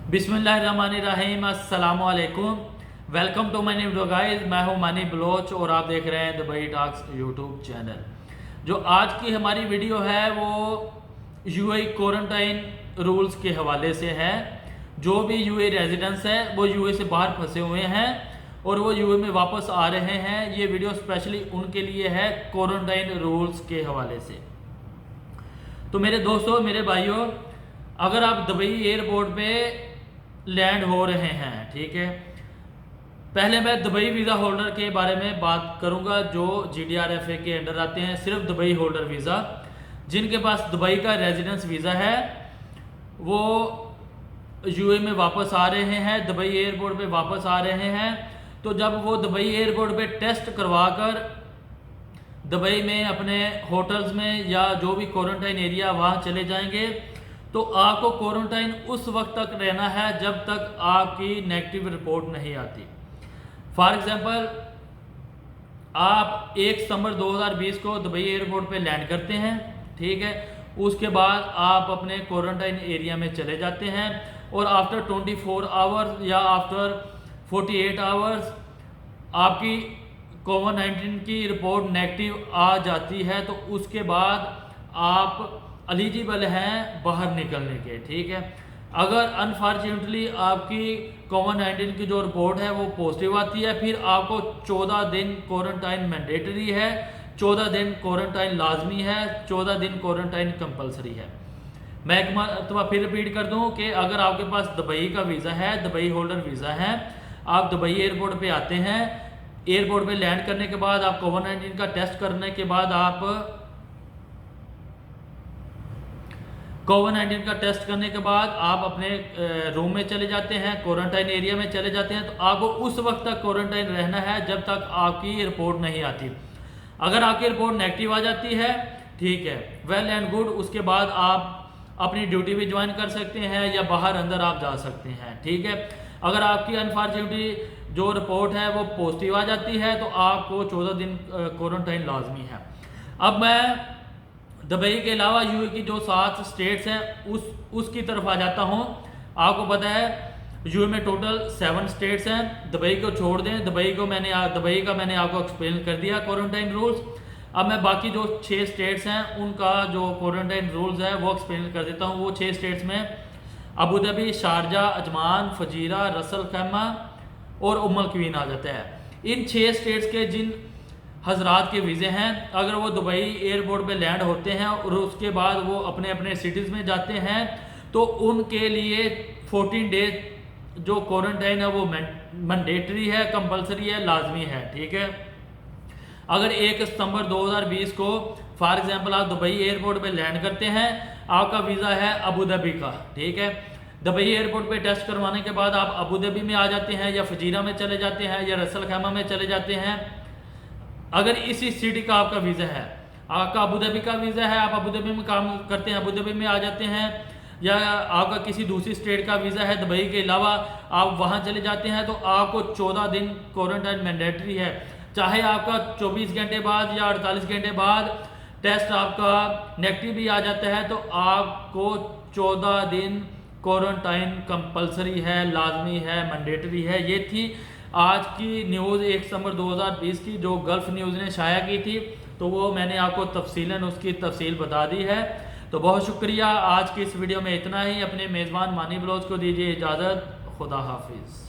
बिस्मिल्लाहिर्रहमानिर्रहीम, अस्सलाम वालेकुम। Welcome to my new video guys. मैं हूं मानी बलोच और आप देख रहे हैं दुबई टॉक्स यूट्यूब चैनल। जो आज की हमारी वीडियो है वो यूएई क्वारंटाइन रूल्स के हवाले से है। जो भी यूएई रेजिडेंट्स है वो यूएई से बाहर फंसे हुए हैं और वो यूएई में वापस आ रहे हैं, ये वीडियो स्पेशली उनके लिए है क्वारंटाइन रूल्स के हवाले से। तो मेरे दोस्तों, मेरे भाइयों, अगर आप दुबई एयरपोर्ट पे लैंड हो रहे हैं, ठीक है, पहले मैं दुबई वीज़ा होल्डर के बारे में बात करूंगा जो GDRFA के अंडर आते हैं। सिर्फ दुबई होल्डर वीज़ा, जिनके पास दुबई का रेजिडेंस वीज़ा है, वो यूएई में वापस आ रहे हैं, दुबई एयरपोर्ट पे वापस आ रहे हैं। तो जब वो दुबई एयरपोर्ट पे टेस्ट करवा कर दुबई में अपने होटल्स में या जो भी क्वारंटाइन एरिया वहाँ चले जाएंगे, तो आपको क्वारंटाइन उस वक्त तक रहना है जब तक आपकी नेगेटिव रिपोर्ट नहीं आती। फॉर एग्जांपल, आप 1 सितंबर 2020 को दुबई एयरपोर्ट पे लैंड करते हैं, ठीक है, उसके बाद आप अपने क्वारंटाइन एरिया में चले जाते हैं और आफ्टर 24 आवर्स या आफ्टर 48 आवर्स आपकी कोविड-19 की रिपोर्ट नेगेटिव आ जाती है, तो उसके बाद आप एलिजिबल हैं बाहर निकलने के, ठीक है। अगर अनफॉर्चुनेटली आपकी कोविड-19 की जो रिपोर्ट है वो पॉजिटिव आती है, फिर आपको 14 दिन क्वारंटाइन मैंडेटरी है, 14 दिन क्वारंटाइन लाजमी है, 14 दिन क्वारंटाइन कंपलसरी है। मैं एक मरतबा फिर रिपीट कर दूं कि अगर आपके पास दुबई का वीज़ा है, दुबई होल्डर वीज़ा है, आप दुबई एयरपोर्ट पे आते हैं, एयरपोर्ट पे लैंड करने के बाद आप कोविड-19 का टेस्ट करने के बाद आप कोविड-19 का टेस्ट करने के बाद आप अपने रूम में चले जाते हैं, क्वारंटाइन एरिया में चले जाते हैं। तो आपको उस वक्त तक क्वारंटाइन रहना है जब तक आपकी रिपोर्ट नहीं आती। अगर आपकी रिपोर्ट नेगेटिव आ जाती है, ठीक है, वेल एंड गुड, उसके बाद आप अपनी ड्यूटी भी ज्वाइन कर सकते हैं या बाहर अंदर आप जा सकते हैं, ठीक है। अगर आपकी अनफॉर्चुनेटली जो रिपोर्ट है वो पॉजिटिव आ जाती है तो आपको 14 दिन क्वारंटाइन लाजमी है। अब मैं दुबई के अलावा यूएई की जो 7 स्टेट्स हैं उसकी तरफ आ जाता हूँ। आपको पता है यूएई में टोटल 7 स्टेट्स हैं। दुबई को छोड़ दें, दुबई का मैंने आपको एक्सप्लेन कर दिया क्वारंटाइन रूल्स। अब मैं बाकी जो 6 स्टेट्स हैं उनका जो क्वारंटाइन रूल्स है वो एक्सप्लेन कर देता हूँ। वो 6 स्टेट्स में Abu Dhabi, Sharjah, Ajman, Fujairah, Ras al Khaimah और उम्मुल क्वीन आ जाता है। इन 6 स्टेट्स के जिन हजरात के वीज़े हैं, अगर वो दुबई एयरपोर्ट पे लैंड होते हैं और उसके बाद वो अपने अपने सिटीज़ में जाते हैं, तो उनके लिए 14 डेज जो क्वारंटाइन है वो मैंडेटरी है, कंपलसरी है, लाजमी है, ठीक है। अगर 1 सितंबर 2020 को फॉर एग्जांपल आप दुबई एयरपोर्ट पे लैंड करते हैं, आपका वीज़ा है अबू धाबी का, ठीक है। दुबई एयरपोर्ट पे टेस्ट करवाने के बाद आप अबू धाबी में आ जाते हैं या फजीरा में चले जाते हैं या रसल खैमा में चले जाते हैं। अगर इसी सिटी का आपका वीज़ा है, आपका अबू धाबी का वीज़ा है, आप अबू धाबी में काम करते हैं, अबू धाबी में आ जाते हैं, या आपका किसी दूसरी स्टेट का वीज़ा है दुबई के अलावा, आप वहाँ चले जाते हैं, तो आपको 14 दिन क्वारंटाइन मैंडेटरी है। चाहे आपका 24 घंटे बाद या 48 घंटे बाद टेस्ट आपका नेगेटिव भी आ जाता है, तो आपको 14 दिन क्वारंटाइन कंपलसरी है, लाजमी है, मैंडेटरी है। ये थी आज की न्यूज़ 1 सितंबर 2020 की जो गल्फ न्यूज़ ने शाया की थी, तो वो मैंने आपको तफसीलन उसकी तफसील बता दी है। तो बहुत शुक्रिया। आज की इस वीडियो में इतना ही। अपने मेज़बान मानी बलोच को दीजिए इजाज़त। खुदा हाफिज़।